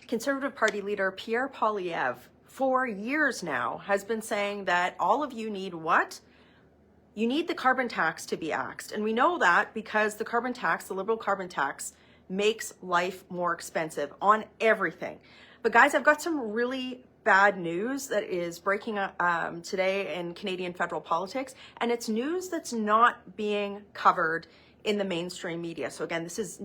Conservative Party leader Pierre Poilievre, for years now, has been saying that all of you need what? You need the carbon tax to be axed. And we know that because the carbon tax, the Liberal carbon tax, makes life more expensive on everything. But guys, I've got some really bad news that is breaking today in Canadian federal politics, and it's news that's not being covered in the mainstream media. So again, this is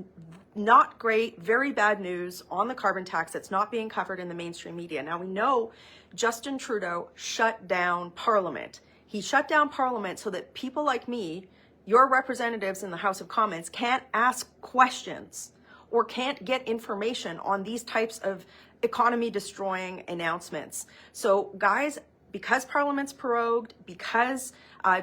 not great, very bad news on the carbon tax that's not being covered in the mainstream media. Now we know Justin Trudeau shut down Parliament. He shut down Parliament so that people like me, your representatives in the House of Commons, can't ask questions or can't get information on these types of economy destroying announcements. So guys, because Parliament's prorogued, because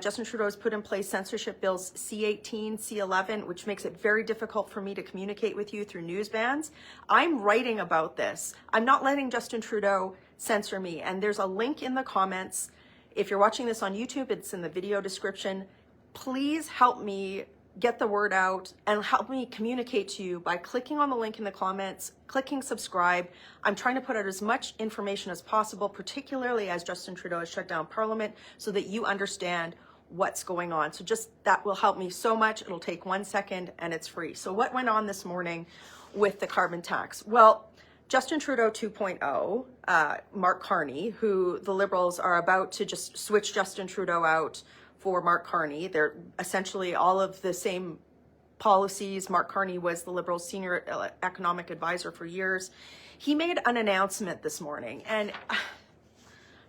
Justin Trudeau has put in place censorship bills C-18, C-11, which makes it very difficult for me to communicate with you through news bans, I'm writing about this. I'm not letting Justin Trudeau censor me. And there's a link in the comments. If you're watching this on YouTube, it's in the video description. Please help me get the word out and help me communicate to you by clicking on the link in the comments, clicking subscribe. I'm trying to put out as much information as possible, particularly as Justin Trudeau has shut down Parliament, so that you understand what's going on. So just that will help me so much. It'll take 1 second and it's free. So what went on this morning with the carbon tax? Well, Justin Trudeau 2.0, Mark Carney, who the Liberals are about to just switch Justin Trudeau out for Mark Carney. They're essentially all of the same policies. Mark Carney was the Liberals' senior economic advisor for years. He made an announcement this morning, and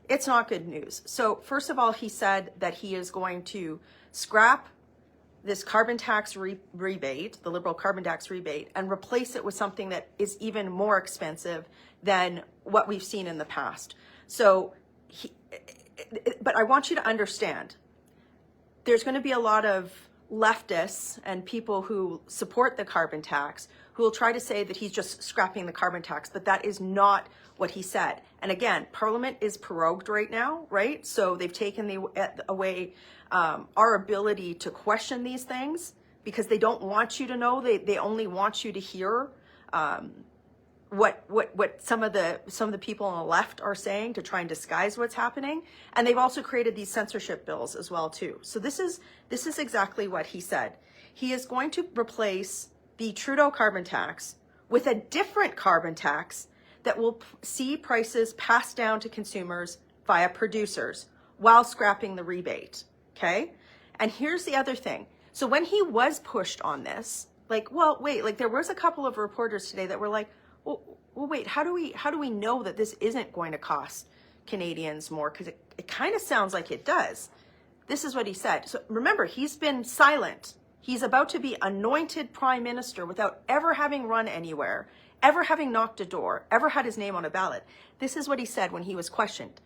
it's not good news. So first of all, he said that he is going to scrap this carbon tax rebate, the Liberal carbon tax rebate, and replace it with something that is even more expensive than what we've seen in the past. So, but I want you to understand, there's going to be a lot of leftists and people who support the carbon tax who will try to say that he's just scrapping the carbon tax, but that is not what he said. And again, Parliament is prorogued right now, right? So they've taken away our ability to question these things because they don't want you to know. They only want you to hear what some of the people on the left are saying to try and disguise what's happening. And they've also created these censorship bills as well too. So this is exactly what he said. He is going to replace the Trudeau carbon tax with a different carbon tax that will see prices passed down to consumers via producers while scrapping the rebate. Okay? And here's the other thing. So when he was pushed on this, like, well, wait, like there was a couple of reporters today that were like, well, wait, how do we know that this isn't going to cost Canadians more? Because it kind of sounds like it does. This is what he said. So remember, he's been silent. He's about to be anointed prime minister without ever having run anywhere, ever having knocked a door, ever had his name on a ballot. This is what he said when he was questioned.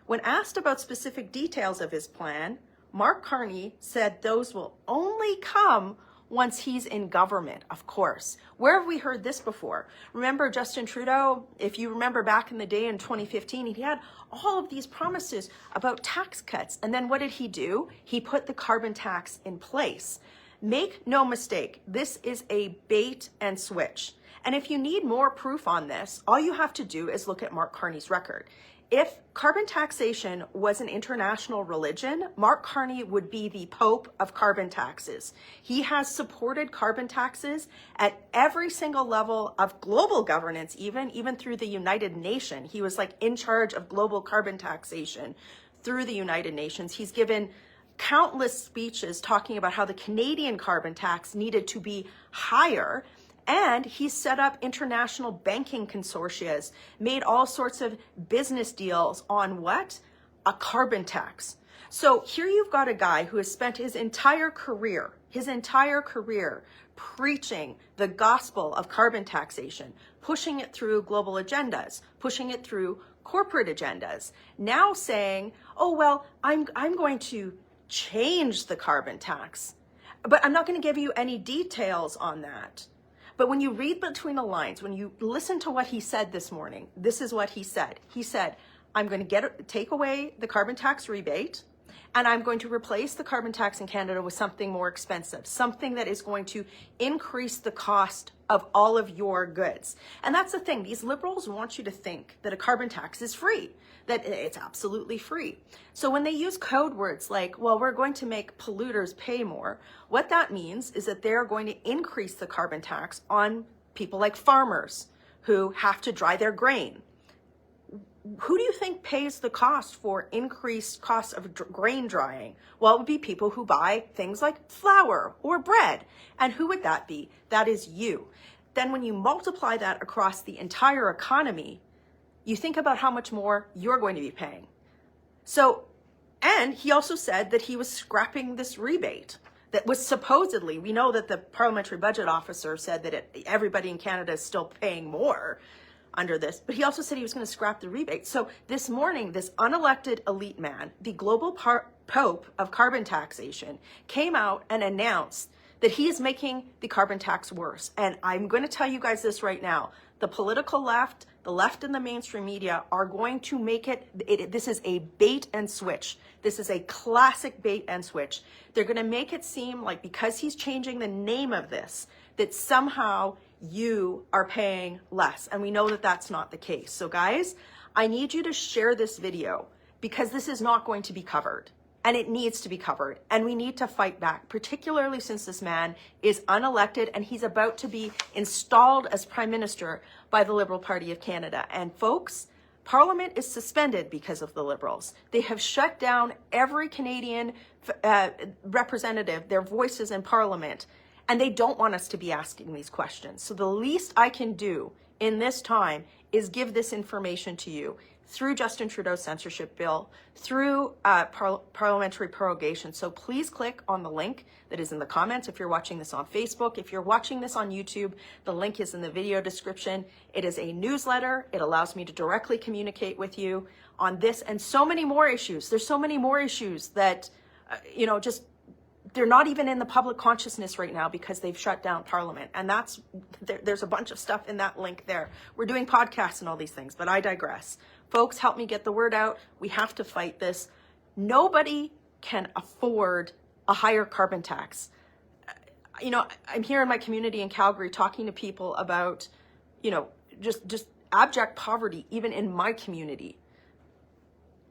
When asked about specific details of his plan, Mark Carney said those will only come once he's in government, of course. Where have we heard this before? Remember Justin Trudeau? If you remember back in the day in 2015, he had all of these promises about tax cuts. And then what did he do? He put the carbon tax in place. Make no mistake, this is a bait and switch. And if you need more proof on this, all you have to do is look at Mark Carney's record. If carbon taxation was an international religion, Mark Carney would be the Pope of carbon taxes. He has supported carbon taxes at every single level of global governance, even through the United Nations. He was like in charge of global carbon taxation through the United Nations. He's given countless speeches talking about how the Canadian carbon tax needed to be higher. And he set up international banking consortia, made all sorts of business deals on what? A carbon tax. So here you've got a guy who has spent his entire career preaching the gospel of carbon taxation, pushing it through global agendas, pushing it through corporate agendas, now saying, oh, well, I'm going to change the carbon tax, but I'm not going to give you any details on that. But when you read between the lines, when you listen to what he said this morning, this is what he said. He said, I'm going to take away the carbon tax rebate, and I'm going to replace the carbon tax in Canada with something more expensive, something that is going to increase the cost of all of your goods. And that's the thing. These liberals want you to think that a carbon tax is free, that it's absolutely free. So when they use code words like, well, we're going to make polluters pay more, what that means is that they're going to increase the carbon tax on people like farmers who have to dry their grain. Who do you think pays the cost for increased costs of grain drying? Well, it would be people who buy things like flour or bread. And who would that be? That is you. Then when you multiply that across the entire economy, you think about how much more you're going to be paying. So, and he also said that he was scrapping this rebate that was supposedly, we know that the parliamentary budget officer said that everybody in Canada is still paying more under this, but he also said he was going to scrap the rebate. So this morning, this unelected elite man, the global pope of carbon taxation, came out and announced that he is making the carbon tax worse. And I'm going to tell you guys this right now. The political left, the left and the mainstream media are going to make this is a bait and switch. This is a classic bait and switch. They're going to make it seem like because he's changing the name of this, that somehow you are paying less. And we know that that's not the case. So guys, I need you to share this video because this is not going to be covered. And it needs to be covered. And we need to fight back, particularly since this man is unelected and he's about to be installed as Prime Minister by the Liberal Party of Canada. And folks, Parliament is suspended because of the Liberals. They have shut down every Canadian representative, their voices in Parliament, and they don't want us to be asking these questions. So the least I can do in this time is give this information to you through Justin Trudeau's censorship bill, through parliamentary prorogation. So please click on the link that is in the comments if you're watching this on Facebook. If you're watching this on YouTube, the link is in the video description. It is a newsletter. It allows me to directly communicate with you on this and so many more issues. There's so many more issues that, just they're not even in the public consciousness right now because they've shut down Parliament. And there's a bunch of stuff in that link there. We're doing podcasts and all these things, but I digress. Folks, help me get the word out. We have to fight this. Nobody can afford a higher carbon tax. I'm here in my community in Calgary talking to people about, just abject poverty, even in my community.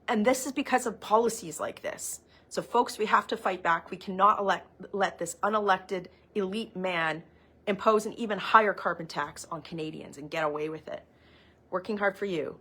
And this is because of policies like this. So folks, we have to fight back. We cannot let this unelected elite man impose an even higher carbon tax on Canadians and get away with it. Working hard for you.